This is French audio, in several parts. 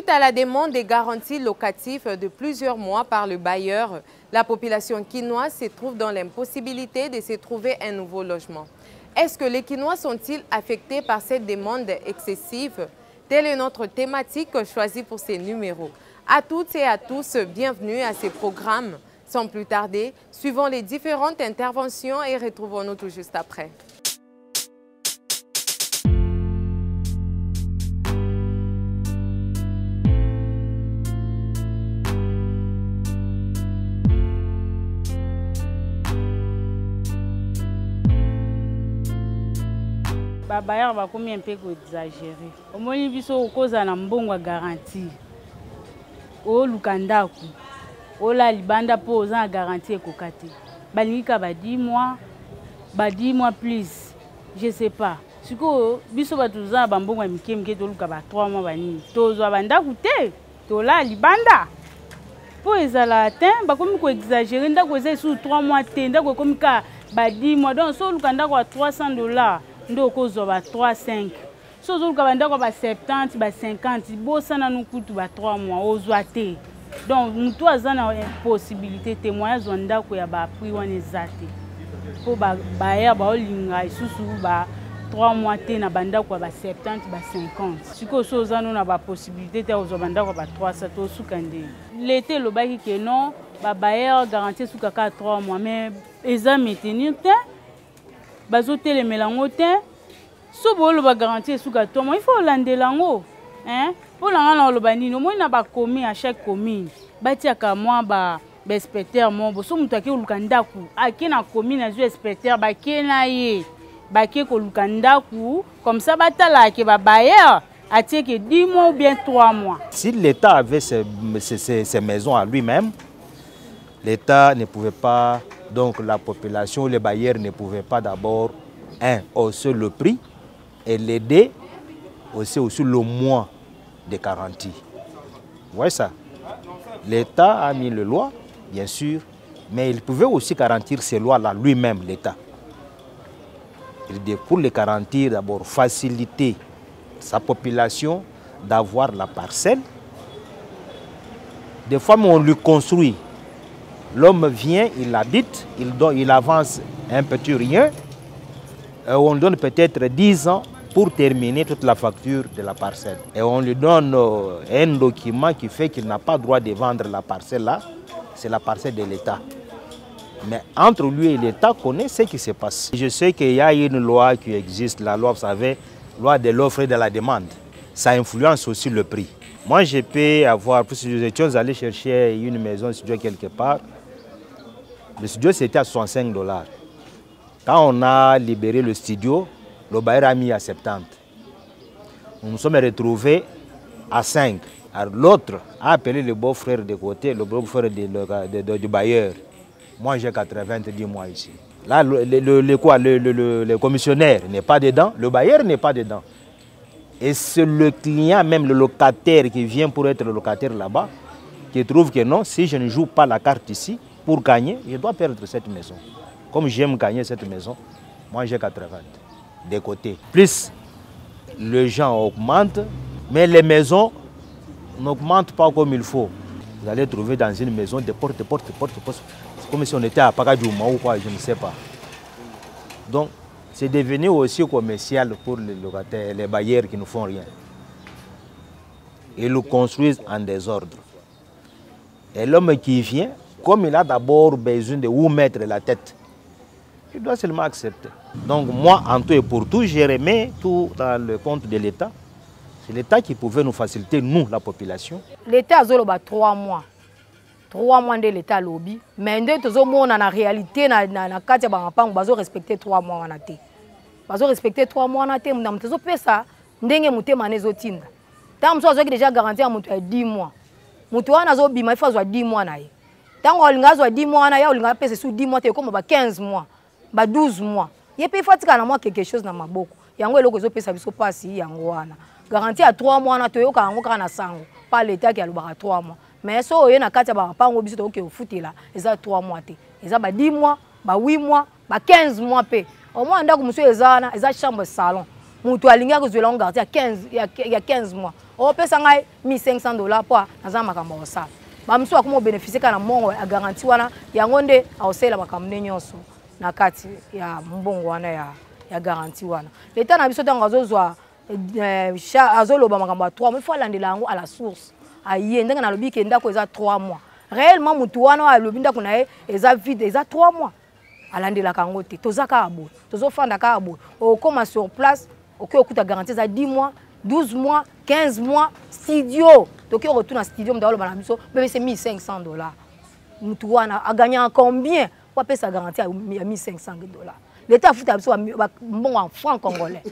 Suite à la demande des garanties locatives de plusieurs mois par le bailleur, la population quinoise se trouve dans l'impossibilité de se trouver un nouveau logement. Est-ce que les Quinois sont-ils affectés par cette demande excessive? Telle est notre thématique choisie pour ces numéros. À toutes et à tous, bienvenue à ces programmes. Sans plus tarder, suivons les différentes interventions et retrouvons-nous tout juste après. Babayar va combien un peu exagéré. Au moins il vit au cause à l'ambongo garantie. O lukandaku. O la libanda pose en garantie kokate. Banika ba 10 mois. Ba 10 mois plus. Je sais pas. Siko biso batuza bambongo mikemke to luka ba 3 mois bani. Tozo banda kute. To la libanda. Po ezala atteint ba komi ko exagérer ndako eza sous 3 mois te ndako komi ka ba 10 mois donc so lukandako à $300. Ndoko zoba 3,5. So zoluka bandako ba 70, ba 50, bosana nukutu ba 3 mois ozwate. Donc mutu azana possibilité témoignage ndako ya ba prix wana ezate. Po ba ya ba olinga isusu ba 3 mois te na bandako ba 70, ba 50. Siko so zana na ba possibilité te ozo bandako ba 300 to sukande. L'été lo baki que non, ba bailleur garantie suka ka 3 mois mais eza maintenir te. Bazote les mélangotés, si vous voulez garantir sous gâteau, il faut lander l'ango. Hein? Pour l'ango le banino, moi n'a pas commis à chaque commune. Batia ka moi ba inspecteur moi, bo so mutaki ulukandaku. Aki na commune azu inspecteur ba kena ye. Ba ke ko ulukandaku, comme ça batala ke ba bailleur a tie que 10 mois ou bien 3 mois. Si l'État avait ses maisons à lui-même, l'État ne pouvait pas. Donc la population, les bailleurs ne pouvaient pas d'abord hausser le prix et l'aider aussi le mois de garantie. Vous voyez ça? L'État a mis les lois, bien sûr, mais il pouvait aussi garantir ces lois-là lui-même, l'État. Pour les garantir, d'abord faciliter sa population d'avoir la parcelle. Des fois, on lui construit. L'homme vient, il habite, il avance un petit rien. On donne peut-être 10 ans pour terminer toute la facture de la parcelle. Et on lui donne un document qui fait qu'il n'a pas le droit de vendre la parcelle là. C'est la parcelle de l'État. Mais entre lui et l'État, connaît ce qui se passe. Je sais qu'il y a une loi qui existe, la loi, vous savez, loi de l'offre et de la demande. Ça influence aussi le prix. Moi, je peux avoir, si nous étions allés chercher une maison studio quelque part, le studio c'était à $65. Quand on a libéré le studio, le bailleur a mis à 70. Nous nous sommes retrouvés à 5. L'autre a appelé le beau-frère de côté, le beau-frère du bailleur. Moi j'ai 90 mois ici. Là, le commissionnaire n'est pas dedans, le bailleur n'est pas dedans. Et c'est le client, même le locataire qui vient pour être le locataire là-bas, qui trouve que non, si je ne joue pas la carte ici, pour gagner, je dois perdre cette maison. Comme j'aime gagner cette maison, moi j'ai 80 des côtés. Plus les gens augmentent, mais les maisons n'augmentent pas comme il faut. Vous allez trouver dans une maison des portes. C'est comme si on était à Pagadjouma ou quoi, je ne sais pas. Donc, c'est devenu aussi commercial pour les locataires, les bailleurs qui ne font rien. Ils le construisent en désordre. Et l'homme qui vient, comme il a d'abord besoin de où mettre la tête, il doit seulement accepter. Donc moi, en tout et pour tout, je remets tout dans le compte de l'État. C'est l'État qui pouvait nous faciliter, nous, la population. L'État a 3 mois. 3 mois de l'État lobby. Mais dans la réalité, dans la carte, on va respecter 3 mois. On va respecter 3 mois. On va respecter ça. On va déjà garanti à 10 mois. On va 10 mois. Tant qu'on a 10 mois, on a payé sous 10 mois, comme 15 mois, 12 mois. Il y a quelque chose dans ma bouche. Il y a un peu de passe. Garantie à 3 mois, pas l'État qui a 3 mois. Mais si on a 4 mois, il y a 3 mois. Il y a 10 mois, 8 mois, 15 mois. Au moins, il y a une chambre salon. mutu alinga kozwela garantie ya 15 mois opesa ngai $1500 po naza makambo osala bamisu akoma bénéficier kana mongo ya garantie wana yango nde aosela makambo ne nyonso na kati ya mbongo wana ya garantie wana leta na biso tango azozwa azoloba makambo ya 3 mois il faut alandela yango à la source aye ndenge nalobi ke ndako eza 3 mois réellement mutu wana alobi ndako na ye eza vide eza 3 mois alandela kango te toza ka abo tozofanda ka abo okoma sur place okuta garantie za 10 mois 12 mois 15 mois studio toki retourne studio mdalo bana biso bébé c'est $1500 mutu wana a gagné combien pour payer sa garantie à $1500 l'état futa biso mbongo en francs congolais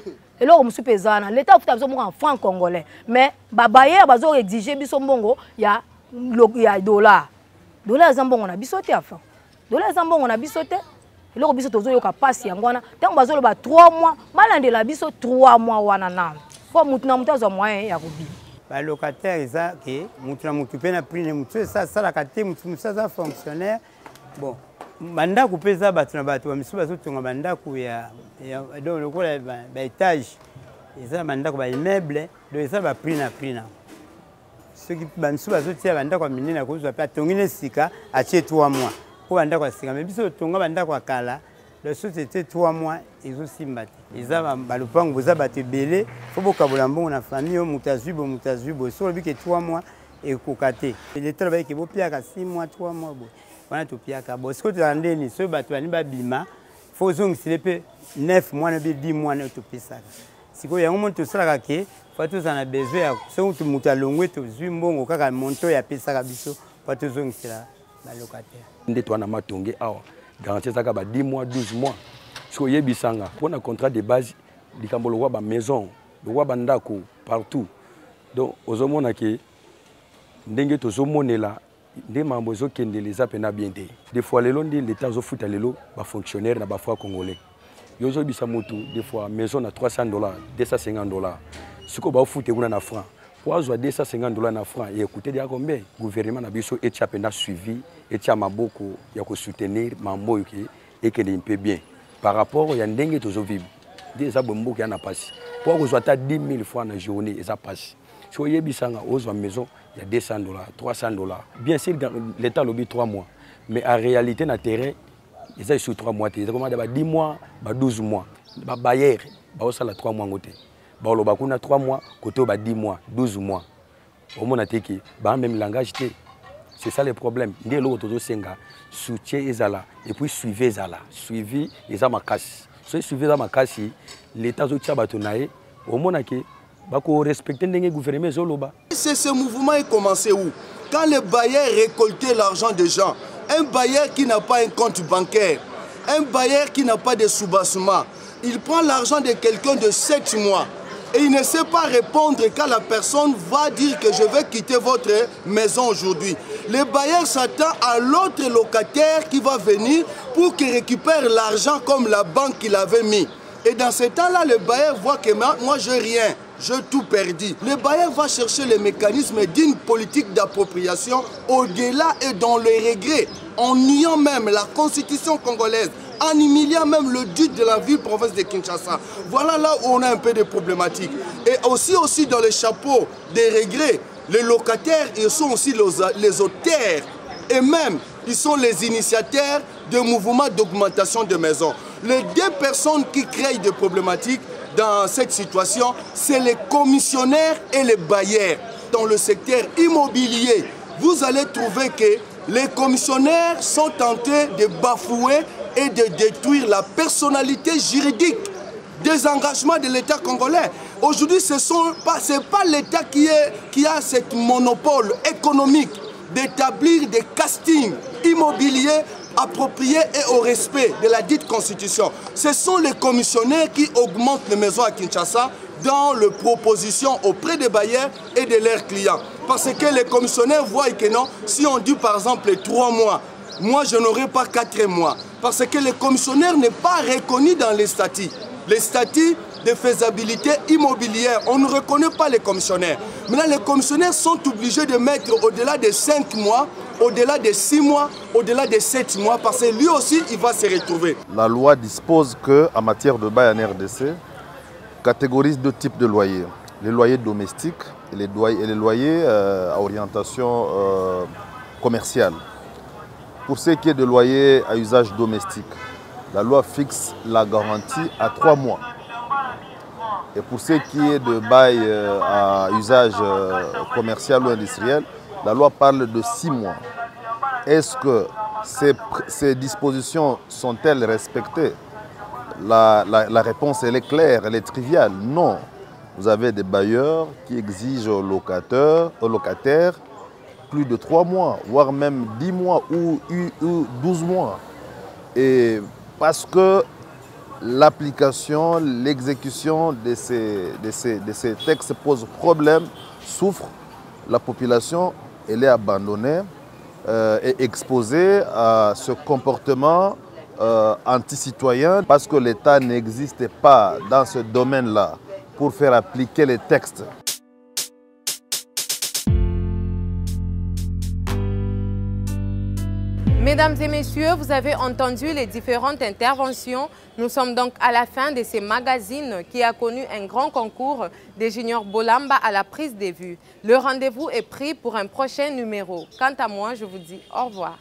et là on pesana l'état futa biso mbongo en francs congolais mais babayer bazo exiger biso mbongo ya dollar za mbongo na biso te enfin dollar za mbongo na biso te et là biso tozo yoka passe yango wana tant bazo lo ba 3 mois malandela biso 3 mois wana na pour mutu na mutu azwa moyen ya kobi ba locataire eza ke mutu na mutu pe na prix ne mutu ça la kate mutu ça fonctionnaire bon bandako pesa bato na bato bamisu bazotonga bandako ya donc lokola ba étage eza bandako ba immeuble donc eza ba prix na ceux qui bamisu bazotia bandako ya minene kozwa pe atongine sika atie 3 mois po bandako ya sika mais biso tonga bandako ya kala la société 3 mois ezosimba te eza balopango boza bato ebele fo bokabola mbongo na famille mutazubo so lobi ke 3 mois ekoka te l'état lobayeke bopiaka 6 mois 3 mois boye wana topiaka bo siko tozandeni so bato bani babima fo ozongisile mpe 9 mois na 10 mois na topesaka sikoyo yango moto tosalaka ke fa tozala na besoin ya so moto alongwe tozwi mbongo kaka monto ya pesaka biso fa tozongisela balocataire nde twana matonge awa garantie ezaka ba 10 mois 12 mois sikoyo yebisanga mpona contrat de base likambo lokwa ba maison lokwa bandako partout donc ozomona ke ndenge tozomonela des membres qui ont les appels bien des fois les longs l'État a foutu les lots bas fonctionnaires na bas fois congolais yo zo bisa moto des fois maison à $300 $250 ce qu'on va foutre on na franc pour avoir $250 na franc et écouter dia combien gouvernement na biso et chapena suivi et tia maboko ya ko soutenir mambo et que un peu bien par rapport ya ndenge tozo vivre des abombo qui na passe pour avoir 10 000 francs na journée et ça passe so yebisanga ozwa maison il y a $200, $300. Bien sûr, l'État lobby 3 mois. Mais en réalité, dans le terrain, ils ont sur 3 mois. Ils ont 10 mois, 12 mois. Les bailleurs, ils ont 3 mois. Ils ont 3 mois, ils ont 10 mois, 12 mois. Au même langage, c'est ça le problème. Ils ont soutien et puis suivez Zala. Suivi, ils ont ma casse. Si suivez ma casse, l'État a dit au monde respecter le gouvernement. Ce mouvement est commencé où? Quand les bailleurs récoltaient l'argent des gens, un bailleur qui n'a pas un compte bancaire, un bailleur qui n'a pas de soubassement, il prend l'argent de quelqu'un de 7 mois et il ne sait pas répondre quand la personne va dire que je vais quitter votre maison aujourd'hui. Le bailleur s'attend à l'autre locataire qui va venir pour qu'il récupère l'argent comme la banque qu'il avait mis. Et dans ce temps-là, le bailleur voit que moi, je n'ai rien. J'ai tout perdu. Le bailleur va chercher les mécanismes d'une politique d'appropriation au-delà et dans le regret, en niant même la constitution congolaise, en humiliant même le duc de la ville-province de Kinshasa. Voilà là où on a un peu de problématiques. Et aussi dans le chapeau des regrets, les locataires, ils sont aussi les auteurs et même ils sont les initiateurs de mouvements d'augmentation de maisons. Les deux personnes qui créent des problématiques dans cette situation, c'est les commissionnaires et les bailleurs. Dans le secteur immobilier, vous allez trouver que les commissionnaires sont tentés de bafouer et de détruire la personnalité juridique des engagements de l'État congolais. Aujourd'hui, ce n'est pas l'État qui a ce monopole économique d'établir des castings immobiliers appropriés et au respect de la dite constitution. Ce sont les commissionnaires qui augmentent les maisons à Kinshasa dans les propositions auprès des bailleurs et de leurs clients. Parce que les commissionnaires voient que non, si on dit par exemple 3 mois, moi je n'aurai pas 4 mois. Parce que le commissionnaire n'est pas reconnu dans les statuts. Les statuts de faisabilité immobilière, on ne reconnaît pas les commissionnaires. Maintenant, les commissionnaires sont obligés de mettre au-delà de 5 mois, au-delà de 6 mois, au-delà de 7 mois, parce que lui aussi, il va se retrouver. La loi dispose qu'en matière de bail en RDC, catégorise deux types de loyers. Les loyers domestiques et les loyers à orientation commerciale. Pour ce qui est de loyers à usage domestique, la loi fixe la garantie à 3 mois. Et pour ce qui est de bail à usage commercial ou industriel, la loi parle de 6 mois. Est-ce que ces dispositions sont-elles respectées? La réponse elle est claire, elle est triviale. Non. Vous avez des bailleurs qui exigent aux locataires plus de 3 mois, voire même 10 mois ou 12 mois. Et parce que l'application, l'exécution de ces textes pose problème, souffre, la population elle est abandonnée et exposée à ce comportement anti-citoyen parce que l'État n'existe pas dans ce domaine-là pour faire appliquer les textes. Mesdames et messieurs, vous avez entendu les différentes interventions. Nous sommes donc à la fin de ce magazine qui a connu un grand concours des juniors Bolamba à la prise des vues. Le rendez-vous est pris pour un prochain numéro. Quant à moi, je vous dis au revoir.